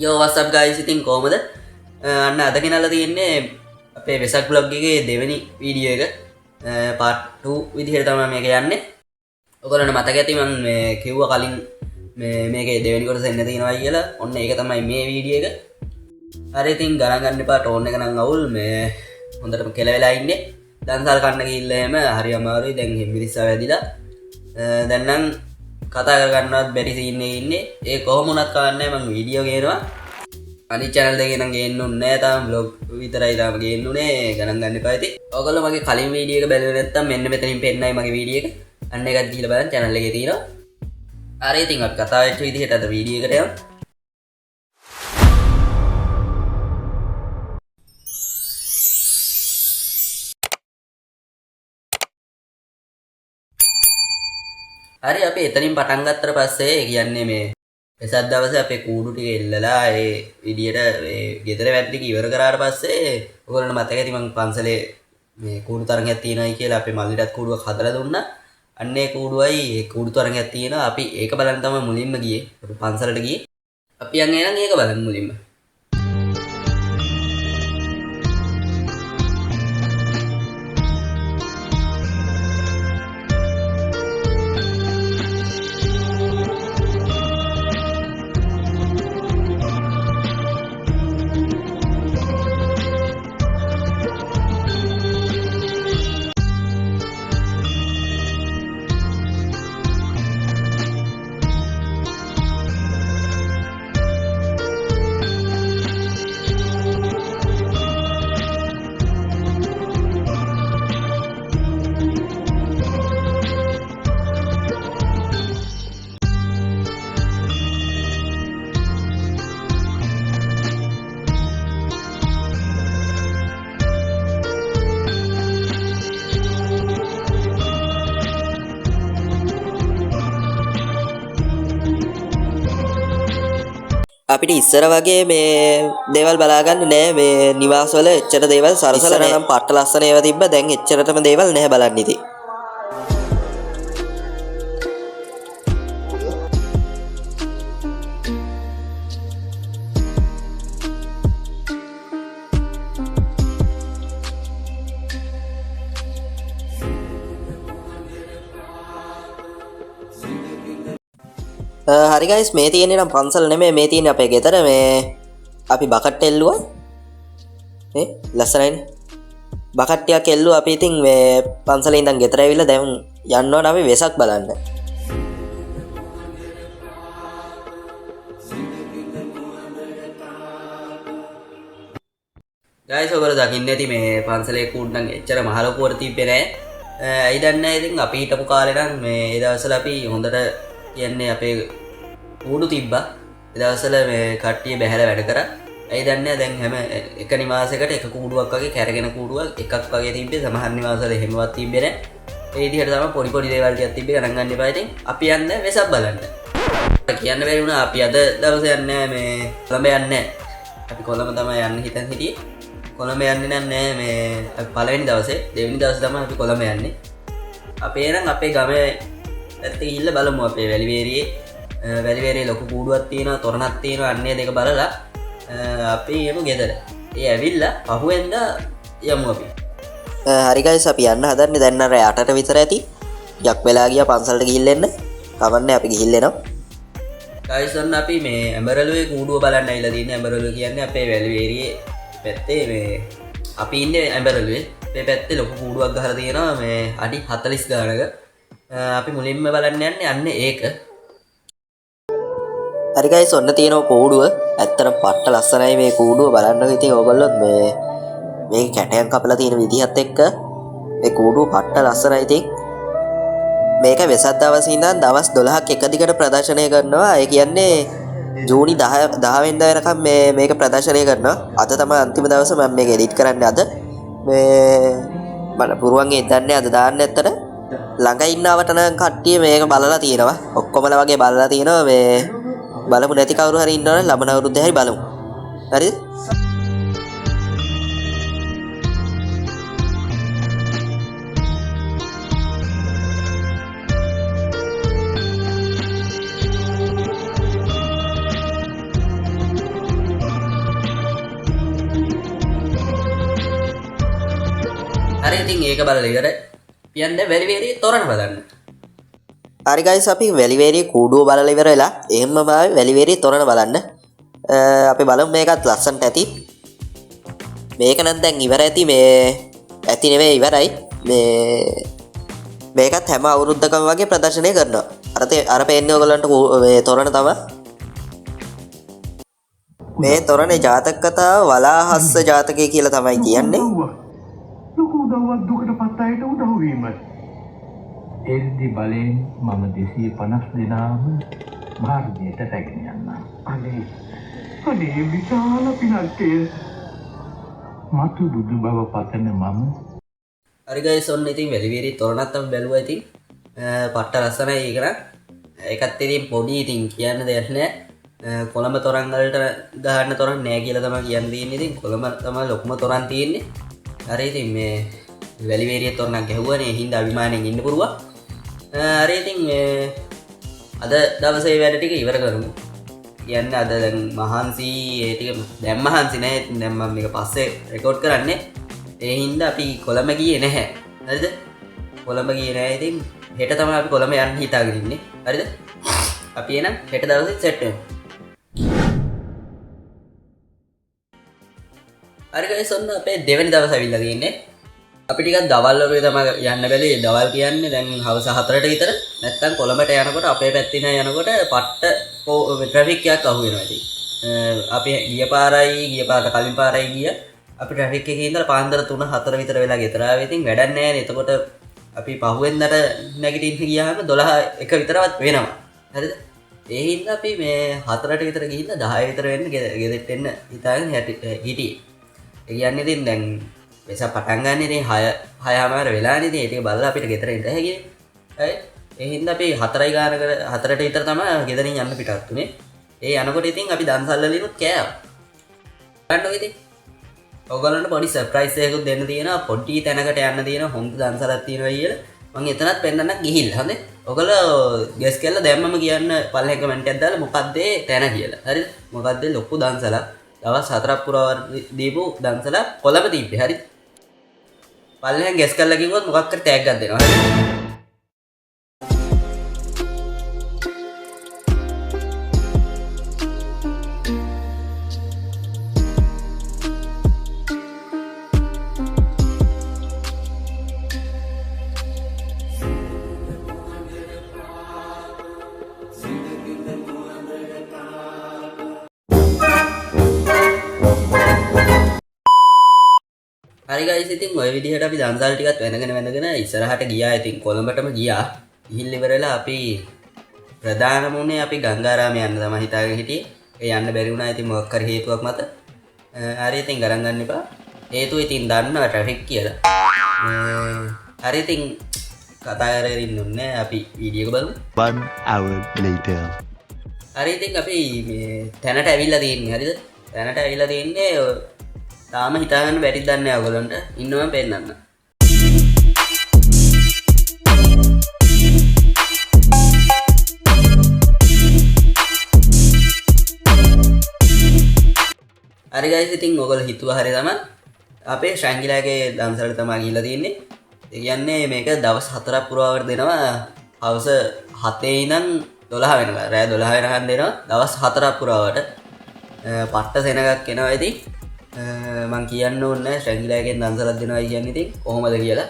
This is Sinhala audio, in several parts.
Yo what's up guys ඉතින් කොහමද අන්න අද ගෙනල්ලා තියෙන්නේ අපේ වෙසක් බ්ලොග් එකේ දෙවෙනි වීඩියෝ එක part 2 විදිහට තමයි මේක යන්නේ. ඔයගොල්ලන්ට මතක ඇති මම මේ කිව්වා කලින් මේකේ දෙවෙනි කොටස එන්න තියෙනවා කියලා. ඔන්න ඒක තමයි මේ වීඩියෝ එක. හරි ඉතින් ගණන් ගන්න එපා ටෝන් එක නම් අවුල් මේ හොඳටම කෙලවෙලා ඉන්නේ. දන්සල් කන්න ගිහිල්ලා එම හරි අමාරුයි දැන් මිරිස්සා වැදිලා. දැන් නම් කතා කරගන්නවත් බැරි සීන් එකේ ඉන්නේ. ඒ කොහොම වුණත් කවන්නේ මම වීඩියෝ ගේනවා. අනිත් channel එකේ නම් ගේන්නුන්නේ නැහැ තාම vlog විතරයි තාම ගේන්නුනේ ගණන් ගන්න එපා ඉතින්. ඔයගොල්ලෝ මගේ කලින් වීඩියෝ එක බැලුවේ නැත්නම් මෙන්න මෙතනින් පෙන්නයි මගේ වීඩියෝ එක. අන්න එකත් ගිහලා බලන්න channel එකේ තියෙනවා. හරි ඉතින් අපි කතා වෙච්ච විදිහට අද වීඩියෝ එකට යමු. හරි අපි එතනින් පටන් ගත්තට පස්සේ කියන්නේ මේ වෙසක් දවසේ අපේ කූඩු ටික එල්ලලා ඒ විදියට ඒ ගෙදර වැඩ ටික ඉවර කරාට පස්සේ ඔයගොල්ලන්ට මතක ඇති මම පන්සලේ මේ කූඩු තරඟයක් තියෙනවායි කියලා අපේ මල්ලිටත් කූඩුවක් හදලා දුන්නා. අන්න ඒ කූඩුවයි ඒ කූඩු තරඟයක් තියෙනවා. අපි ඒක බලන්න තමයි මුලින්ම ගියේ. අපි පන්සලට ගියේ. අපි යන් එනං ඒක බලන්න මුලින්ම. අපිට ඉස්සර වගේ මේ දේවල් බලාගන්න නෑ මේ නිවාසවල එච්චර දේවල් සරසලා නම් පට්ට ලස්සන ඒවා තිබ්බ දැන් එච්චරටම දේවල් නැහැ බලන්න ඉතින්. හරි ගයිස් මේ තියෙන්නේ නම් පන්සල නෙමෙයි මේ තියෙන්නේ අපේ ගෙදර මේ අපි බකට් එල්ලුවා මේ ලස්සනයිනේ බකට් ටිකක් එල්ලුවා අපි ඉතින් මේ පන්සලේ ඉඳන් ගෙදර ඇවිල්ලා දැන් යන්න ඕන අපි වෙසක් බලන්න ගයිස් ඔයගොල්ලෝ දකින්න ඇති මේ පන්සලේ කූඩ්ඩන් එච්චර මහ ලොකුවට තිබ්බේ නැහැ ඇයි දන්නේ ඉතින් අපි හිටපු කාලේ නම් මේ ඒ දවස්වල අපි හොඳට කියන්නේ අපේ කූඩු තිබ්බා ඒ දවස්වල මේ කට්ටිය බැහැලා වැඩ කරා. ඇයි දන්නේ දැන් හැම එක නිවාසයකට එක කූඩුවක් වගේ කැරගෙන කූඩුවක් එකක් වගේ තිබ්බේ. සමහර නිවාසවල එහෙමවත් තිබ්බේ නැහැ. ඒ විදිහට තමයි පොඩි පොඩි දේවල් ටිකක් තිබ්බේ ගණන් ගන්න එපා. ඉතින් අපි යන්නේ වෙසක් බලන්න. කියන්න බැරි වුණා අපි අද දවසේ යන්නේ මේ කොළඹ යන්නේ. අපි කොළඹ තමයි යන්න හිතන් හිටියේ. කොළඹ යන්නේ නැහැ මේ අපි පළවෙනි දවසේ දෙවෙනි දවසේ තමයි අපි කොළඹ යන්නේ. අපි එනං අපේ ගමේ ඇත්ත ගිහිල්ලා බලමු අපේ වැලිවේරියේ ලොකු කූඩුවක් තියෙනවා තොරණක් තියෙනවා අන්නේ දෙක බලලා අපි යමු ගෙදර. ඒ ඇවිල්ලා පහුවෙන්දා යමු අපි. හරි ගයිස් අපි යන්න හදන්නේ දැන් අර 8ට විතර ඇති. යක් වෙලා ගියා පන්සලට ගිහිල්ලා එන්න. කවන්නේ අපි ගිහිල්ලා එනවා. ගයිස් ඔන්න අපි මේ ඇඹරළුවේ කූඩුව බලන්න ඇවිල්ලා තියෙන්නේ. ඇඹරළුව කියන්නේ අපේ වැලිවේරියේ පැත්තේ මේ අපි ඉන්නේ ඇඹරළුවේ. මේ පැත්තේ ලොකු කූඩුවක් ගහලා තියෙනවා මේ අඩි 40 ගානක. අපි මුලින්ම බලන්න යන්නේ ඒක. හරි ගයිස් ඔන්න තියෙනවා කූඩුව. ඇත්තටම පට්ට ලස්සනයි මේ කූඩුව බලන්න. ඉතින් ඕගොල්ලෝ මේ කැටයන් කපලා තියෙන විදිහත් එක්ක මේ කූඩුව පට්ට ලස්සනයි. ඉතින් මේක වෙසක් දවසේ ඉඳන් දවස් 12ක් එක දිගට ප්‍රදර්ශනය කරනවා. ඒ කියන්නේ ජූනි 10 වෙනිදා වෙනකම් මේක ප්‍රදර්ශනය කරනවා. අද තමයි අන්තිම දවස මම මේක එඩිට් කරන්නේ අද. මේ මම පුරුවන් එදන්නේ අද දාන්න ඇත්තට ළඟ ඉන්නවට නම් කට්ටිය මේක බලලා තියෙනවා. ඔක්කොමලා වගේ බලලා තියෙනවා. මේ බලමු නැති කවුරු හරි ඉන්නවනම් ලබන අවුරුද්දේ හරි බලමු. හරිද? හරි ඉතින් ඒක බලලා ඉවරයි. පියන්න වැලිවේරියේ තොරණ බලන්න. හරි ගයිස් අපි වැලිවේරියේ කූඩුව බලලා ඉවර වෙලා එහෙම්ම බාවේ වැලිවේරියේ තොරණ බලන්න. අපි බලමු මේකත් ලස්සනට ඇති. මේක නම් දැන් ඉවර ඇති මේ ඇති නෙවෙයි ඉවරයි. මේකත් හැම අවුරුද්දකම වගේ ප්‍රදර්ශනය කරනවා. අර පේන්නේ ඔයගලන්ට මේ තොරණ තමයි. මේ තොරණේ ජාතක කතාව වලාහස්ස ජාතකය කියලා තමයි කියන්නේ. ලොකු උදව්වක් දුකට පත් අයට උදව් වීම. එර්දි බලෙන් මම 250 දෙනාම මාර්ගයට රැගෙන යනවා. අනේ විශාල පිනක්කය. මතු බුදු බව පතන මම. හරි ගයිස් ඔන්න ඉතින් වැලිවේරියේ තොරණත් අපි බැලුවා ඉතින්. පට්ට ලස්සනයි ඒක නම්. ඒකත් ඉතින් පොඩි ඉතින් කියන්න දෙයක් නැහැ. කොළඹ තොරන් වලට ගහන්න තොරන් නෑ කියලා තමයි කියන්න තියෙන්නේ. ඉතින් කොළඹ තමයි ලොකුම තොරන් තියෙන්නේ. හරි ඉතින් මේ වැලිවේරියේ තොරණක් ගැහුවානේ. ඒ හින්දා අභිමාණයෙන් ඉන්න පුරුවා. හරි ඉතින් අද දවසේ වැඩ ටික ඉවර කරමු. කියන්නේ අද දැන් මහන්සි ඒ ටික දැන් මහන්සි නෑ. දැන් මම මේක පස්සේ රෙකෝඩ් කරන්නේ. ඒ හින්දා අපි කොළඹ ගියේ නැහැ. හරිද? කොළඹ ගියේ නැහැ. ඉතින් හෙට තමයි අපි කොළඹ යන්න හිතාගෙන ඉන්නේ. හරිද? අපි එනම් හෙට දවසේ සෙට් වෙමු. හරි ගයිස් ඔන්න අපේ දෙවෙනි දවස් ඇවිල්ලා තියෙන්නේ. අපි ටිකක් දවල් වරුවේ තමයි යන්න බැලේ. දවල් කියන්නේ දැන් හවස 4ට විතර. නැත්තම් කොළඹට යනකොට අපේ පැත්තේ නෑ යනකොට පට්ට ට්‍රැෆික් එකක් අහු වෙනවා ඉතින්. අපි ගිය පාරට කලින් පාරයි ගිය. අපි ට්‍රැෆික් එකේ ඉඳලා පාන්දර 3-4 විතර වෙලා ගෙදර ආවේ. ඉතින් වැඩක් නෑ නේ. එතකොට අපි පහුවෙන්දට නැගිටින්න ගියාම 12 විතරවත් වෙනවා. හරිද? ඒ හින්දා අපි මේ 4ට විතර ගිහිල්ලා 10 විතර වෙන්න ගෙදරට එන්න හිතාගෙන හිටියේ. ඒ කියන්නේ ඉතින් දැන් වෙස පටන් ගන්න ඉතින් 6:00මාර වෙලානේ. ඉතින් ඒක බලලා අපිට ගෙදර එන්න හැකියි. හරි. ඒ හින්දා අපි 4ට විතර තමයි ගෙදරින් යන්න පිටත් උනේ. ඒ යනකොට ඉතින් අපි දන්සල් වලිනුත් කෑවා. ගන්නකො ඉතින් ඔයගොල්ලන්ට පොඩි සර්ප්‍රයිස් එකකුත් දෙන්න තියෙනවා. පොඩි තැනකට යන්න තියෙනවා. හොඳ දන්සලක් තියෙනවා කියලා. මම එතනත් පෙන්නන්නක් ගිහිල්ලා. හරිද? ඔයගොල්ලෝ ගෙස් කරලා දැම්මම කියන්න පල්ලෙහා කමෙන්ට් එකක් දාලා මොකක්ද ඒ තැන කියලා. හරිද? මොකක්ද ලොකු දන්සලක්. දවස් 4ක් පුරා දීපු දන්සලක් කොළඹ තිබ්බේ. හරිද? පල්ලෙහා ගෙස් කරලා කිව්වොත් මොකක් කර ටැග් එකක් දෙනවා. හරිද? හරි ගයිස් ඉතින් ඔය විදිහට අපි දන්සල් ටිකත් වෙනගෙන ඉස්සරහට ගියා. ඉතින් කොළඹටම ගියා. ගිහින් ඉවරලා අපි ප්‍රධානම උනේ අපි ගංගාරාමේ යන්න තමයි හිතාගෙන හිටියේ. ඒ යන්න බැරි වුණා ඉතින් මොකක් හරි හේතුවක් මත. හරි ඉතින් ගණන් ගන්න එපා. හේතුව ඉතින් දන්නවා ට්‍රැෆික් කියලා. හරි ඉතින් කතා කරගෙන ඉන්නුන්නේ අපි වීඩියෝ එක බලමු. 1 hour later. හරි ඉතින් අපි මේ තැනට ඇවිල්ලා තියෙන්නේ. හරිද? තැනට ඇවිල්ලා තියෙන්නේ තාම හිතාගන්න බැරිද දන්නේ නැහැ ඔයගොල්ලන්ට. ඉන්නවම පෙන්නන්න. හරි ගයිස් ඉතින් ඔයගොල්ලෝ හිතුවා හරි තමයි. අපේ ශ්‍රැංගිලාගේ දන්සලට තමයි ගිහිල්ලා තියෙන්නේ. ඒ කියන්නේ මේක දවස් 4ක් පුරාවට දෙනවා. හවස 7 ඉඳන් 12 වෙනකම්. රෑ 12 වෙනකම් දෙනවා. දවස් 4ක් පුරාවට. පට්ට සෙනගක් එනවා ඉතින්. මං කියන්න ඕනේ ශ්‍රැංගිලාගෙන් දන්සලක් දෙනවා කියන්නේ ඉතින් කොහොමද කියලා.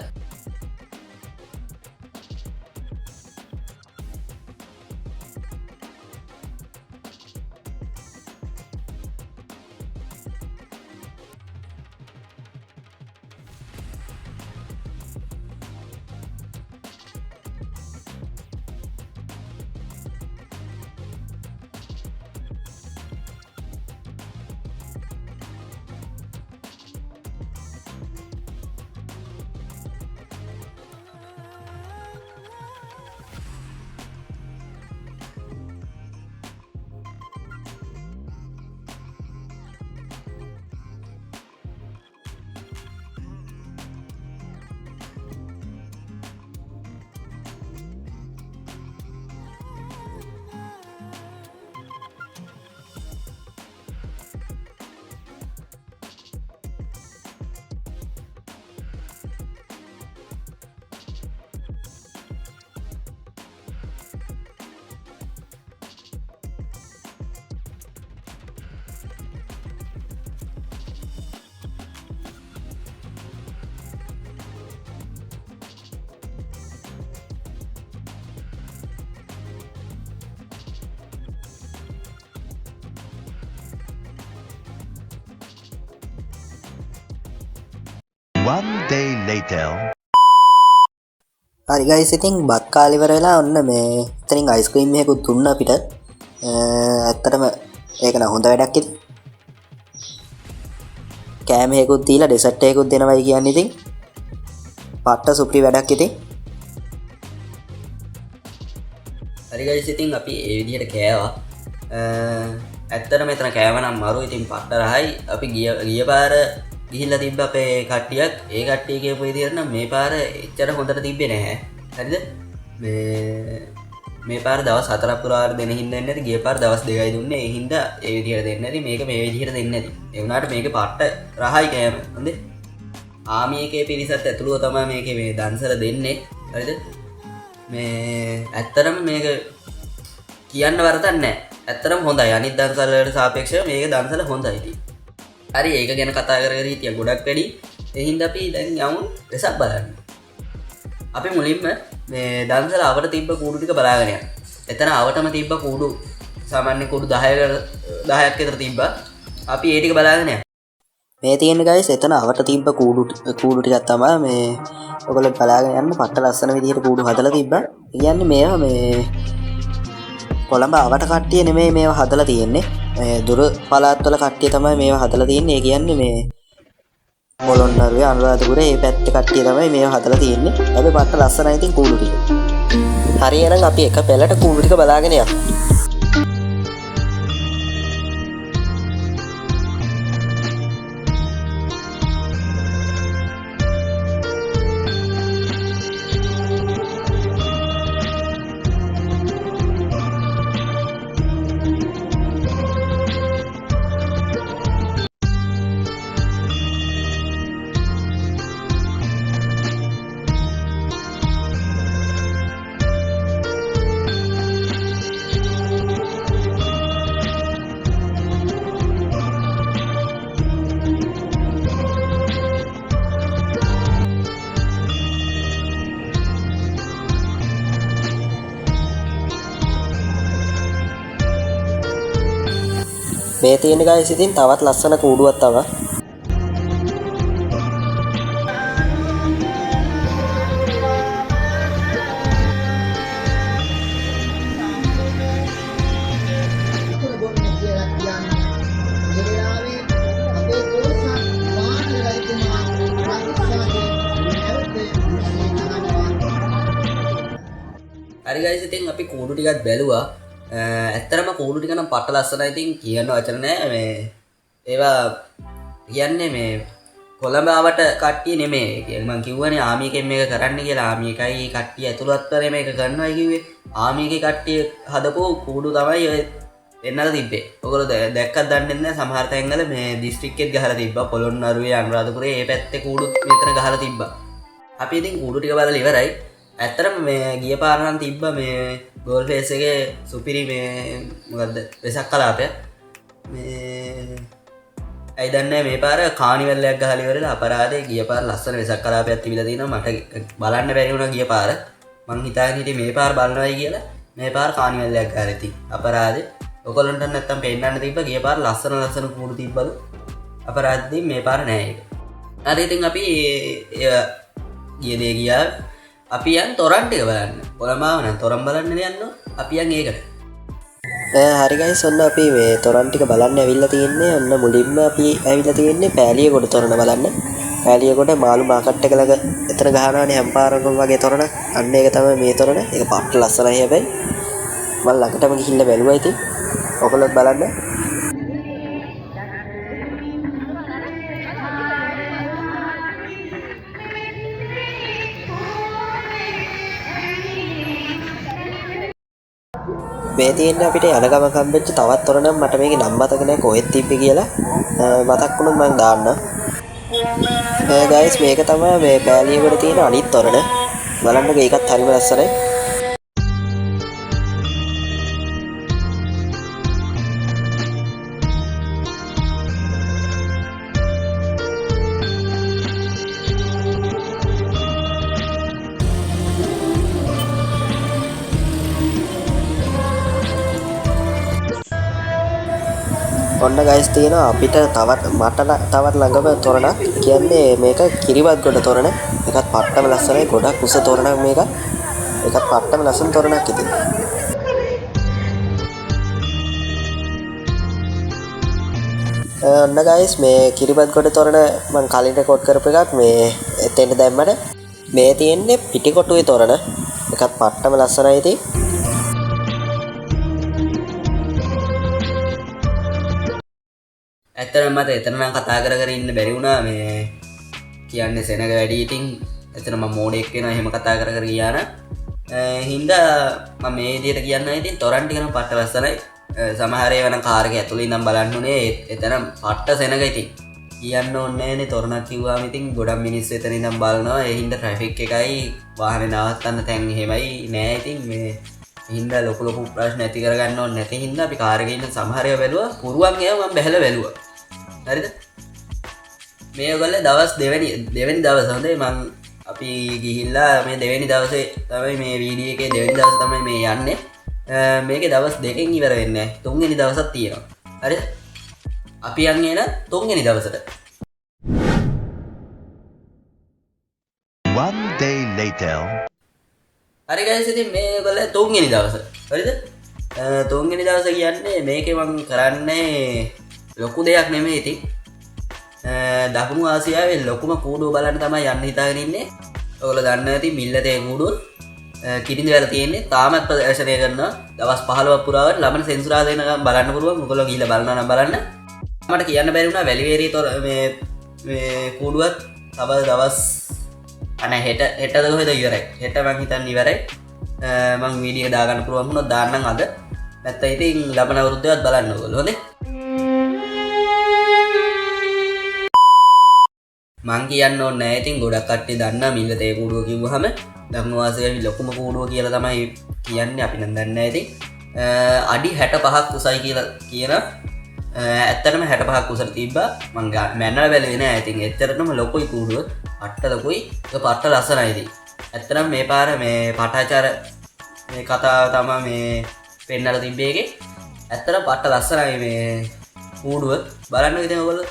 One day later. හරි ගයිස් ඉතින් බත් කාලේ ඉවර වෙලා ඔන්න මේ එතනින් අයිස්ක්‍රීම් එකකුත් දුන්නා අපිට. ඇත්තටම ඒක නම් හොඳ වැඩක් ඉතින්. කෑම එකකුත් දීලා ඩෙසර්ට් එකකුත් දෙනවයි කියන්නේ ඉතින්. පට්ට සුපිරි වැඩක් ඉතින්. හරි ගයිස් ඉතින් අපි ඒ විදිහට කෑවා. ඇත්තට මෙතන කෑම නම් මරු ඉතින් පට්ට රහයි. අපි ගිය පාර ගිහිල්ලා තිබ්බ අපේ කට්ටියක් ඒ කට්ටිය කියපු විදිහට නම් මේ පාර එච්චර හොඳට තිබ්බේ නැහැ. හරිද? මේ පාර දවස් 4ක් පුරාවට දෙන හින්දා දෙන්නේ නැති. ගිය පාර දවස් 2යි දුන්නේ. ඒ හින්දා ඒ විදිහට දෙන්නේ නැති. මේක මේ විදිහට දෙන්නේ නැති. ඒ වුණාට මේකේ පට්ට රහයි කෑම. හොඳේ. ආමි එකේ පිරිසත් ඇතුළුව තමයි මේකේ මේ දන්සල දෙන්නේ. හරිද? මේ ඇත්තටම මේක කියන්න වරදක් නැහැ. ඇත්තටම හොඳයි. අනිත් දන්සල වලට සාපේක්ෂව මේක දන්සල හොඳයි ඉතින්. හරි ඒක ගැන කතා කර හිටිය ගොඩක් වැඩි. ඒ හින්දා අපි දැන් යමු රෙසක් බලන්න. අපි මුලින්ම මේ දන්සල අවට තිබ්බ කූඩු ටික බලාගෙන යන්න. එතන අවටම තිබ්බ කූඩු සාමාන්‍ය කූඩු 10ක් විතර තිබ්බා. අපි ඒ ටික බලාගෙන යන්න. මේ තියෙන ගයිස් එතන අවට තිබ්බ කූඩු ටිකක් තමයි මේ ඔයගොල්ලෝ බලාගෙන යන්න. පට්ට ලස්සන විදිහට කූඩු හදලා තිබ්බා. ඒ කියන්නේ මේවා මේ කොළඹ අවට කට්ටිය නෙමෙයි මේවා හදලා තියෙන්නේ. දුර පළාත්වල කට්ටිය තමයි මේවා හදලා තියෙන්නේ. ඒ කියන්නේ මේ පොළොන්නරුවේ අනුරාධපුරේ මේ පැත්තේ කට්ටිය තමයි මේවා හදලා තියෙන්නේ. හැබැයි පට්ට ලස්සනයි ඉතින් කූඩු ටික. හරි එහෙනම් අපි එක පෙළට කූඩු ටික බලාගෙන යමු. මේ තියෙන ගයිස් ඉතින් තවත් ලස්සන කූඩුවක් තමයි. හරි ගයිස් ඉතින් අපි කූඩු ටිකක් බැලුවා. ඇත්තරම කූඩු ටික නම් පට්ට ලස්සනයි. ඉතින් කියන්න වචන නැහැ. මේ ඒවා කියන්නේ මේ කොළඹ ආවට කට්ටිය නෙමෙයි. මම කිව්වනේ ආමි එකෙන් මේක කරන්න කියලා. ආමි එකයි කට්ටිය ඇතුළත් කරේ මේක කරනවා කිව්වේ. ආමි එකේ කට්ටිය හදපු කූඩු තමයි ඔය එන්නලා තිබ්බේ. ඔයගොල්ලෝ දැක්කත් දන්නේ නැහැ. සමහර තැන්වල මේ දිස්ත්‍රික්කෙත් ගහලා තිබ්බා. පොළොන්නරුවේ අනුරාධපුරේ මේ පැත්තේ කූඩුත් මෙතන ගහලා තිබ්බා. අපි ඉතින් කූඩු ටික බලලා ඉවරයි. ඇත්තරම මේ ගිය පාර නම් තිබ්බ මේ ගෝල් ෆේස් එකේ සුපිරි මේ මොකද්ද වෙසක් කලාපය. මේ ඇයි දන්නේ මේ පාර කානිවල් එකක් ගහලා ඉවරලා අපරාධේ. ගිය පාර ලස්සන වෙසක් කලාපයක් තිබිලා තිනවා. මට බලන්න බැරි වුණා ගිය පාර. මං හිතාගෙන හිටියේ මේ පාර බලනවායි කියලා. මේ පාර කානිවල් එකක් ගහලා ඉතින් අපරාධේ. ඔයගොල්ලන්ට නැත්තම් පෙන්නන්න තිබ්බ. ගිය පාර ලස්සන කූඩු තිබ්බලු. අපරාධේ මේ පාර නෑ ඒක. හරි ඉතින් අපි ගිය දේ ගියා. අපි යන් තොරන් ටික බලන්න. කොළඹාව නම් තොරන් බලන්න යන්න. අපි යන් ඒකට. හරි ගයිස් ඔන්න අපි මේ තොරන් ටික බලන්න ඇවිල්ලා තියෙන්නේ. ඔන්න මුලින්ම අපි ඇවිල්ලා තියෙන්නේ පෑලියගොඩ තොරණ බලන්න. පෑලියගොඩ මාළු මාකට් එක ළඟ එතන ගහනවානේ හැම්පාරකම් වගේ තොරණ. අන්න ඒක තමයි මේ තොරණ. ඒක පට්ට ලස්සනයි හැබැයි. මම ළඟටම ගිහිල්ලා බැලුවා ඉතින්. ඔයගොල්ලොත් බලන්න. මේ තියෙන්නේ අපිට යන ගම හම්බෙච්ච තවත් තොරණක්. මට මේකේ නම් මතක නැහැ කොහෙද තිබ්බේ කියලා. මතක් වුණොත් මම දාන්නම්. ගයිස් මේක තමයි මේ පෑලියගොඩ තියෙන අනිත් තොරණ. බලන්නකෝ ඒකත් හරිම ලස්සනයි. ඔන්න ගයිස් තියෙනවා අපිට තවත් තවත් ළඟම තොරණක්. කියන්නේ මේක කිරිබත් ගොඩ තොරණ. ඒකත් පට්ටම ලස්සනයි. ගොඩක් උස තොරණක් මේක. ඒකත් පට්ටම ලස්සන තොරණක් ඉතින්. ඔන්න ගයිස් මේ කිරිබත් ගොඩ තොරණ මම කලින් රෙකෝඩ් කරපු එකක් මේ එතෙන්ට දැම්මට මේ තියෙන්නේ පිටිකොටුවේ තොරණ. ඒකත් පට්ටම ලස්සනයි ඉතින්. ඇත්තටම මට එතන නම් කතා කර කර ඉන්න බැරි වුණා මේ කියන්නේ සෙනග වැඩි ඉතින් එතන මම මෝඩෙක් වෙනවා එහෙම කතා කර කර ගියා නම් හින්දා මම මේ විදිහට කියන්න ඉතින් තොරන් ටික නම් පට්ට ලස්සනයි සමහර ඒවා නම් කාර් එක ඇතුළේ ඉඳන් බලන්න උනේ එතන පට්ට සෙනග ඉතින් කියන්න ඕනේ නේ තොරණක් කිව්වාම ඉතින් ගොඩක් මිනිස්සු එතන ඉඳන් බලනවා ඒ හින්දා ට්‍රැෆික් එකයි වාහනේ නවත්තන්න තැන් එහෙමයි නෑ ඉතින් මේ හින්දා ලොකු ප්‍රශ්න ඇති කරගන්න ඕනේ නැති හින්දා අපි කාර් එකේ ඉන්න සමහර ඒවා බැලුවා පුරුවන් ඒවා මම බැලලා බැලුවා හරිද මේ ඔයගොල්ලෝ දවස් දෙවෙනි දවස් හොඳේ මං අපි ගිහිල්ලා මේ දෙවෙනි දවසේ තමයි මේ වීඩියෝ එකේ දෙවෙනි දවස් තමයි මේ යන්නේ මේකේ දවස් දෙකකින් ඉවර වෙන්නේ නැහැ තුන්වෙනි දවසක් තියෙනවා හරිද අපි යන්නේ න තුන්වෙනි දවසට One day later. හරි guys ඉතින් මේ ඔයගොල්ලෝ තුන්වෙනි දවස හරිද තුන්වෙනි දවස කියන්නේ මේකේ මං කරන්නේ ලොකු දෙයක් නෙමෙයි ඉතින් දකුණු ආසියාවේ ලොකුම කූඩුව බලන්න තමයි යන්න හිතාගෙන ඉන්නේ. ඔයගොල්ලෝ දන්නවා ඇති මිල්ලතේ කූඩුව කිරිඳි වල තියෙන්නේ. තාමත් ප්‍රදර්ශනය කරනවා. දවස් 15ක් පුරාවට ළමන සෙන්සුරාදා වෙනකම් බලන්න පුළුවන්. ඔයගොල්ලෝ ගිහිල්ලා බලනවා නම් බලන්න. මට කියන්න බැරි වුණා වැලිවේරිය මේ කූඩුවත් තව දවස් අනේ හෙටද කොහෙද ඉවරයි. හෙට මං හිතන්නේ ඉවරයි. මං වීඩියෝ දාගන්න පුළුවන් වුණොත් දාන්නම් අද. නැත්නම් ඉතින් ලබන අවුරුද්දේවත් බලන්න ඕගොල්ලෝ හොඳේ. මං කියන්න ඕනේ නැහැ ඉතින් ගොඩක් කට්ටිය දන්නා මිල්ලතේ කූඩුව කිව්වහම දකුණු ආසියාවේ ලොකුම කූඩුව කියලා තමයි කියන්නේ අපි නම් දන්නේ නැහැ ඉතින් අඩි 65ක් උසයි කියලා කියන ඇත්තටම 65ක් උසට තිබ්බා මං මැනලා බැලුවේ නැහැ ඉතින් ඇත්තටම ලොකුයි කූඩුව පට්ට ලොකුයි ඒක පට්ට ලස්සනයි ඉතින් ඇත්තටම මේ පාර මේ පටාචාර මේ කතාව තමයි මේ පෙන්නලා තිබ්බේ එකේ ඇත්තටම පට්ට ලස්සනයි මේ කූඩුව බලන්න ඉතින් ඔයගොල්ලෝ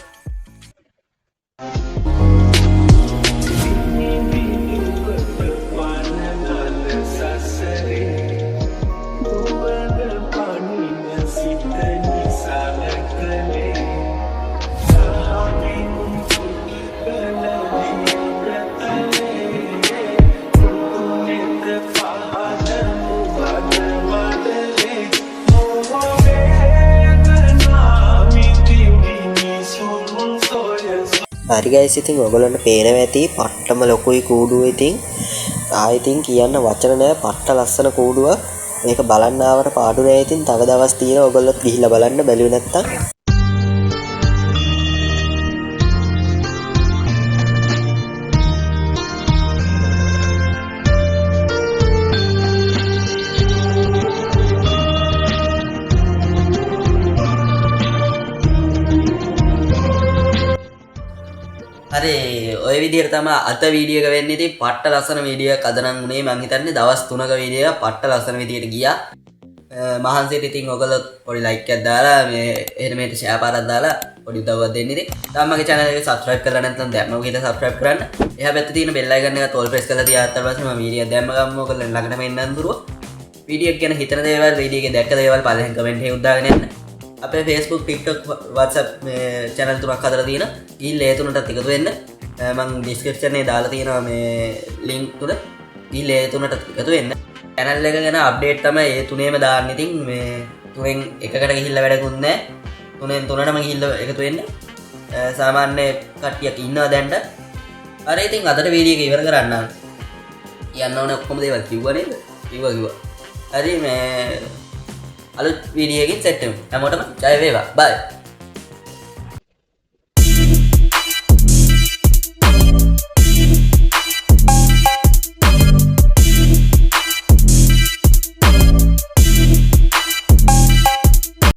හරි ගයිස් ඉතින් ඔයගොල්ලන්ට පේනවා ඇති පට්ටම ලොකුයි කූඩුව ඉතින් ආයෙත් කියන්න වචන නැහැ පට්ට ලස්සන කූඩුව මේක බලන්න ආවට පාඩු නැහැ ඉතින් තව දවස් තියෙනවා ඔයගොල්ලොත් ගිහිල්ලා බලන්න බැලුවේ නැත්තම් හරි ඔය විදිහට තමයි අත වීඩියෝ එක වෙන්නේ ඉතින් පට්ට ලස්සන වීඩියෝ එකක් අද නම් උනේ මං හිතන්නේ දවස් 3ක වීඩියෝ එක පට්ට ලස්සන විදිහට ගියා මහන්සියට ඉතින් ඔයගොල්ලෝ පොඩි ලයික් එකක් දාලා මේ එහෙම මෙහෙට ෂෙයා පාරක් දාලා පොඩි උදව්වක් දෙන්න ඉතින් තාම මගේ channel එක subscribe කරලා නැත්නම් දැම්ම ගිහලා subscribe කරන්න එහා පැත්තේ තියෙන bell icon එකත් all press කරලා තියාගත්තා ඊට පස්සේ මම වීඩියෝ දැම්ම ගමු ඔයගොල්ලෝ ළඟටම එන්න අඳුරුව වීඩියෝ එක ගැන හිතන දේවල් වීඩියෝ එකේ දැක්ක දේවල් පළවෙනි කමෙන්ට් එකේ උදාගෙන එන්න අපේ Facebook TikTok WhatsApp channel තුනක් හදලා තියෙනවා ගිහිල්ලා ඒ තුනටත් එකතු වෙන්න මම description එකේ දාලා තියෙනවා මේ link තුන ගිහිල්ලා ඒ තුනටත් එකතු වෙන්න channel එක ගැන update තමයි ඒ තුනේම දාන්න ඉතින් මේ තුනෙන් එකකට ගිහිල්ලා වැඩකුත් නැහැ තුනෙන් තුනටම ගිහිල්ලා එකතු වෙන්න සාමාන්‍ය කට්ටියක් ඉන්නවා දැන්ට හරි ඉතින් අදට වීඩියෝ එක ඉවර කරන්න කියන්න ඕනේ ඔක්කොම දේවල් කිව්වා නේද කිව්වා හරි මේ අලුත් වීඩියෝ එකකින් සෙට් වෙමු හැමෝටම ජය වේවා බයි